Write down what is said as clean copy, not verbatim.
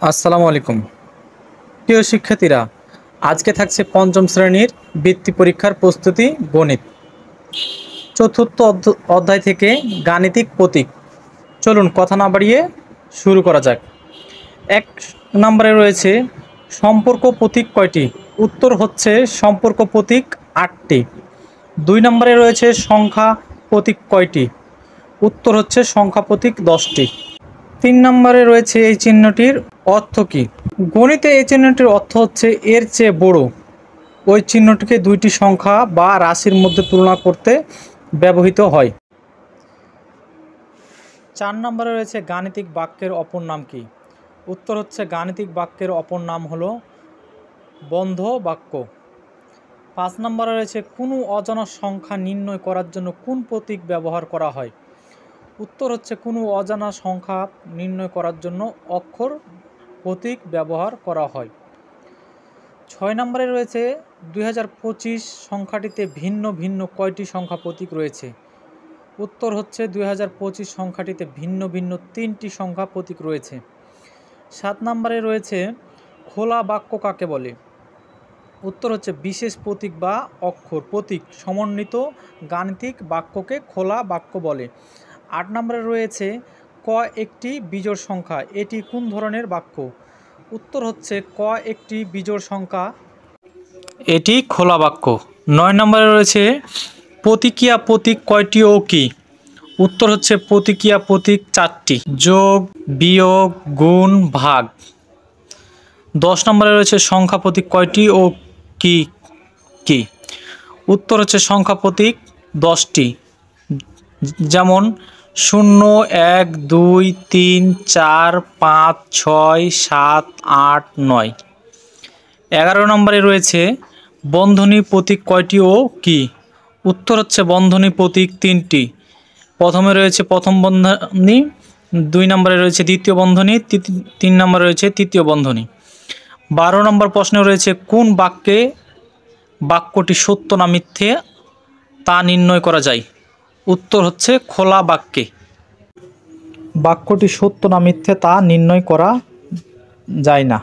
আসসালামু আলাইকুম প্রিয় শিক্ষার্থীরা, আজকে থাকছে পঞ্চম শ্রেণীর বৃত্তি পরীক্ষার প্রস্তুতি গণিত চতুর্থ অধ্যায় থেকে গাণিতিক প্রতীক। চলুন কথা না বাড়িয়ে শুরু করা যাক। 1 নম্বরে রয়েছে সম্পর্ক প্রতীক কয়টি? উত্তর হচ্ছে সম্পর্ক প্রতীক 8টি। 2 নম্বরে রয়েছে সংখ্যা প্রতীক কয়টি? উত্তর হচ্ছে সংখ্যা প্রতীক 10টি। 3 নম্বরে রয়েছে এই চিহ্নটির অর্থ কী? গণিতে এই চিহ্নটির অর্থ হচ্ছে এর চেয়ে বড়। ওই চিহ্নটিকে দুইটি সংখ্যা বা রাশির মধ্যে তুলনা করতে ব্যবহৃত হয়। 4 নম্বরে রয়েছে গাণিতিক বাক্যের অপর নাম কী? উত্তর হচ্ছে গাণিতিক বাক্যের অপর নাম হলো বন্ধ বাক্য। 5 নম্বরে রয়েছে কোনো অজানা সংখ্যা নির্ণয় করার জন্য কোন প্রতীক ব্যবহার করা হয়? উত্তর হচ্ছে কোনো অজানা সংখ্যা নির্ণয় করার জন্য অক্ষর প্রতীক ব্যবহার করা হয়। 6 নম্বরে রয়েছে 2025 সংখ্যাটিতে ভিন্ন ভিন্ন কয়টি সংখ্যা প্রতীক রয়েছে? উত্তর হচ্ছে 2025 সংখ্যাটিতে ভিন্ন ভিন্ন 3টি সংখ্যা প্রতীক রয়েছে। 7 নম্বরে রয়েছে খোলা বাক্য কাকে বলে? উত্তর হচ্ছে বিশেষ প্রতীক বা অক্ষর প্রতীক সমন্বিত গাণিতিক বাক্যকে খোলা বাক্য বলে। 8 নম্বরে রয়েছে ক একটি বিজোড় সংখ্যা, এটি কোন ধরনের বাক্য? উত্তর হচ্ছে ক একটি বিজোড় সংখ্যা, এটি খোলা বাক্য। 9 নম্বরে রয়েছে প্রতিক্রিয়া প্রতীক কয়টি ও কী? উত্তর হচ্ছে প্রতিক্রিয়া প্রতীক 4টি: যোগ, বিয়োগ, গুণ, ভাগ। 10 নম্বরে রয়েছে সংখ্যা প্রতীক কয়টি ও কী কী? উত্তর হচ্ছে সংখ্যা প্রতীক 10টি, যেমন 0, 1, 2, 3, 4, 5, 6, 7, 8, 9। 11 নম্বরে রয়েছে বন্ধনী প্রতীক কয়টি ও কী? উত্তর হচ্ছে বন্ধনী প্রতীক 3টি। প্রথমে রয়েছে প্রথম বন্ধনী, 2 নম্বরে রয়েছে দ্বিতীয় বন্ধনী, 3 নম্বরে রয়েছে তৃতীয় বন্ধনী। 12 নম্বর প্রশ্নে রয়েছে কোন বাক্যটি সত্য না মিথ্যে তা নির্ণয় করা যায়? উত্তর হচ্ছে খোলা বাক্যে বাক্যটি সত্য না মিথ্যে তা নির্ণয় করা যায় না।